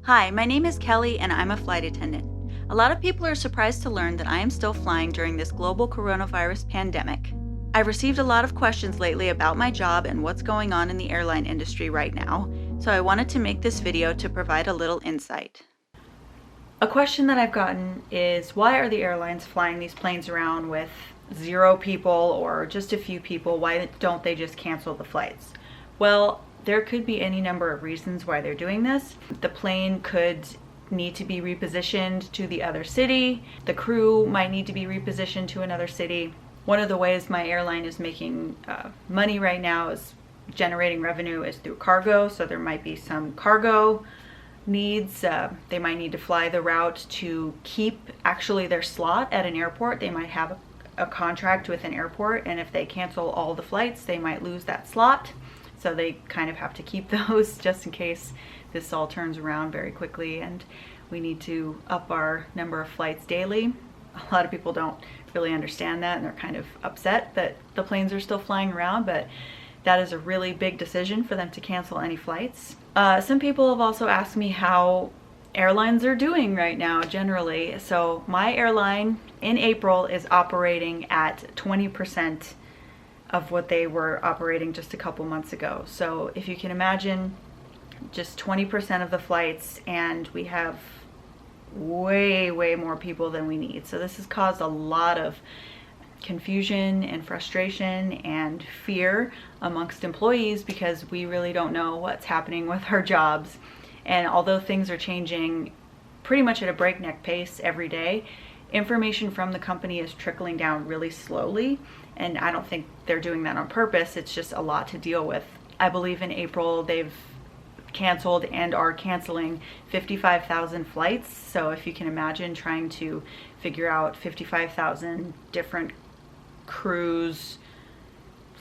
Hi, my name is Kelly and I'm a flight attendant. A lot of people are surprised to learn that I am still flying during this global coronavirus pandemic. I've received a lot of questions lately about my job and what's going on in the airline industry right now, so I wanted to make this video to provide a little insight. A question that I've gotten is, why are the airlines flying these planes around with 0 people or just a few people? Why don't they just cancel the flights? Well, there could be any number of reasons why they're doing this. The plane could need to be repositioned to the other city. The crew might need to be repositioned to another city. One of the ways my airline is making money right now is generating revenue is through cargo. So there might be some cargo needs. They might need to fly the route to keep actually their slot at an airport. They might have a contract with an airport, and if they cancel all the flights, they might lose that slot. So they kind of have to keep those just in case this all turns around very quickly and we need to up our number of flights daily. A lot of people don't really understand that, and they're kind of upset that the planes are still flying around, but that is a really big decision for them to cancel any flights. Some people have also asked me how airlines are doing right now generally. So my airline in April is operating at 20% of what they were operating just a couple months ago. So if you can imagine, just 20% of the flights, and we have way more people than we need. So this has caused a lot of confusion and frustration and fear amongst employees because we really don't know what's happening with our jobs. And although things are changing pretty much at a breakneck pace every day, information from the company is trickling down really slowly, and I don't think they're doing that on purpose. It's just a lot to deal with. I believe in April they've canceled and are canceling 55,000 flights. So if you can imagine trying to figure out 55,000 different crews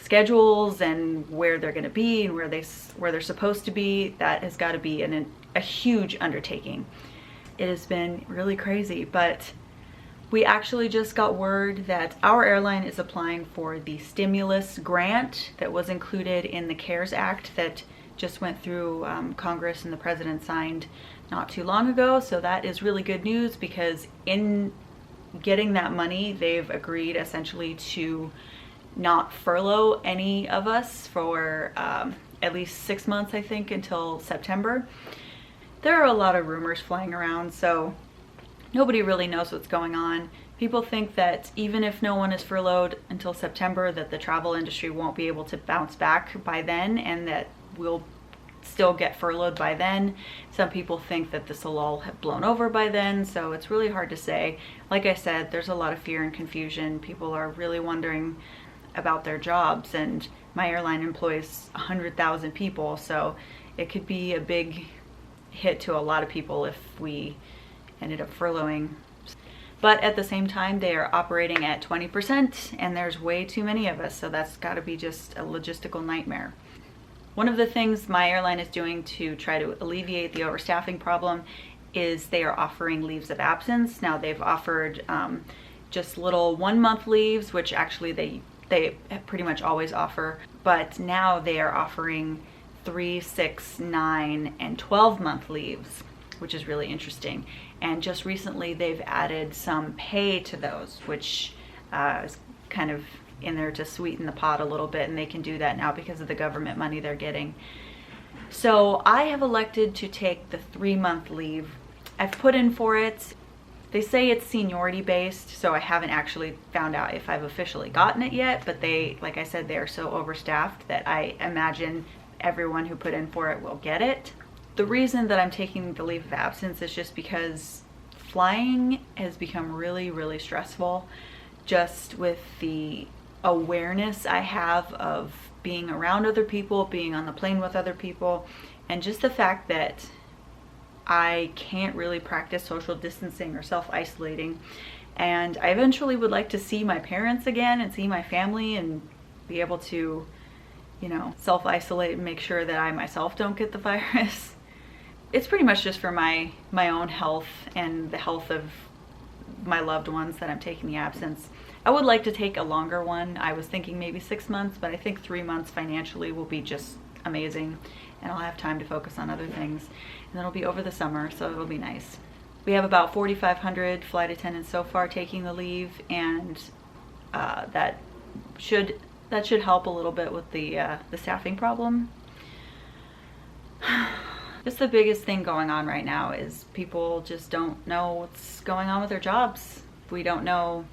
schedules and where they're going to be and where they're supposed to be, that has got to be a huge undertaking. It has been really crazy, but we actually just got word that our airline is applying for the stimulus grant that was included in the CARES Act that just went through Congress and the president signed not too long ago. So that is really good news, because in getting that money, they've agreed essentially to not furlough any of us for at least 6 months, I think, until September. There are a lot of rumors flying around, so nobody really knows what's going on. People think that even if no one is furloughed until September, that the travel industry won't be able to bounce back by then, and that we'll still get furloughed by then. Some people think that this will all have blown over by then, so it's really hard to say. Like I said, there's a lot of fear and confusion. People are really wondering about their jobs, and my airline employs 100,000 people, so it could be a big hit to a lot of people if we ended up furloughing. But at the same time, they are operating at 20%, and there's way too many of us, so that's got to be just a logistical nightmare. One of the things my airline is doing to try to alleviate the overstaffing problem is they are offering leaves of absence. Now, they've offered just little 1-month leaves, which actually they pretty much always offer, but now they are offering 3, 6, 9, and 12-month leaves, which is really interesting. And just recently they've added some pay to those, which is kind of in there to sweeten the pot a little bit, and they can do that now because of the government money they're getting. So I have elected to take the 3-month leave. I've put in for it. They say it's seniority based, so I haven't actually found out if I've officially gotten it yet, but they, like I said, they are so overstaffed that I imagine everyone who put in for it will get it. The reason that I'm taking the leave of absence is just because flying has become really stressful, just with the awareness I have of being around other people, being on the plane with other people, and just the fact that I can't really practice social distancing or self-isolating. And I eventually would like to see my parents again and see my family and be able to, you know, self-isolate and make sure that I myself don't get the virus. It's pretty much just for my own health and the health of my loved ones that I'm taking the absence. I would like to take a longer one. I was thinking maybe 6 months, but I think 3 months financially will be just amazing, and I'll have time to focus on other things. And it'll be over the summer, so it'll be nice. We have about 4,500 flight attendants so far taking the leave, and that should help a little bit with the staffing problem. Just the biggest thing going on right now is people just don't know what's going on with their jobs. We don't know,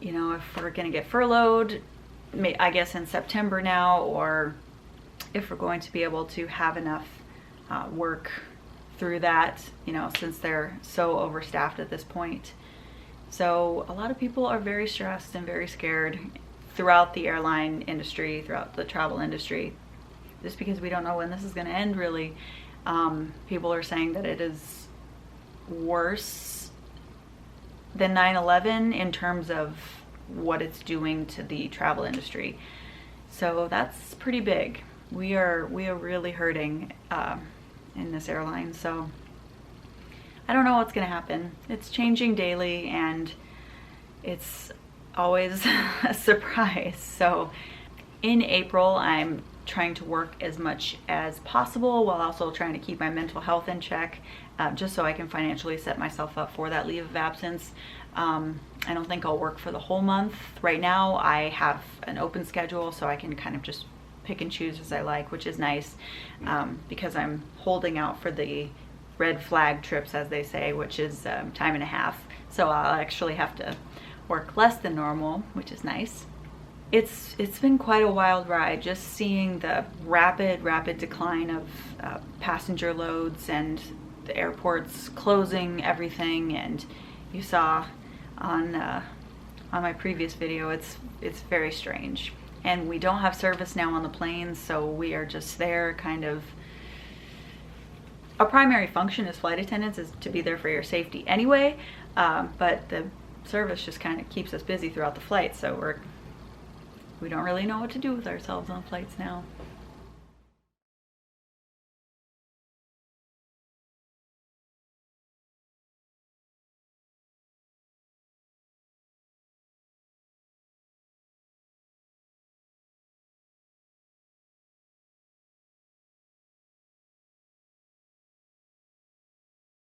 you know, if we're gonna get furloughed, I guess in September now, or if we're going to be able to have enough work through that, you know, since they're so overstaffed at this point. So a lot of people are very stressed and very scared throughout the airline industry, throughout the travel industry, just because we don't know when this is going to end, really. People are saying that it is worse than 9/11 in terms of what it's doing to the travel industry. So that's pretty big. We are really hurting in this airline. So I don't know what's going to happen. It's changing daily, and it's always a surprise. So in April, I'm trying to work as much as possible while also trying to keep my mental health in check, just so I can financially set myself up for that leave of absence. I don't think I'll work for the whole month. Right now I have an open schedule, so I can kind of just pick and choose as I like, which is nice, because I'm holding out for the red flag trips, as they say, which is time and a half. So I'll actually have to work less than normal, which is nice. It's been quite a wild ride, just seeing the rapid decline of passenger loads and the airports closing everything. And you saw on my previous video, it's very strange. And we don't have service now on the planes, so we are just there kind of. Our primary function as flight attendants is to be there for your safety anyway, but the service just kind of keeps us busy throughout the flight, so we don't really know what to do with ourselves on flights now.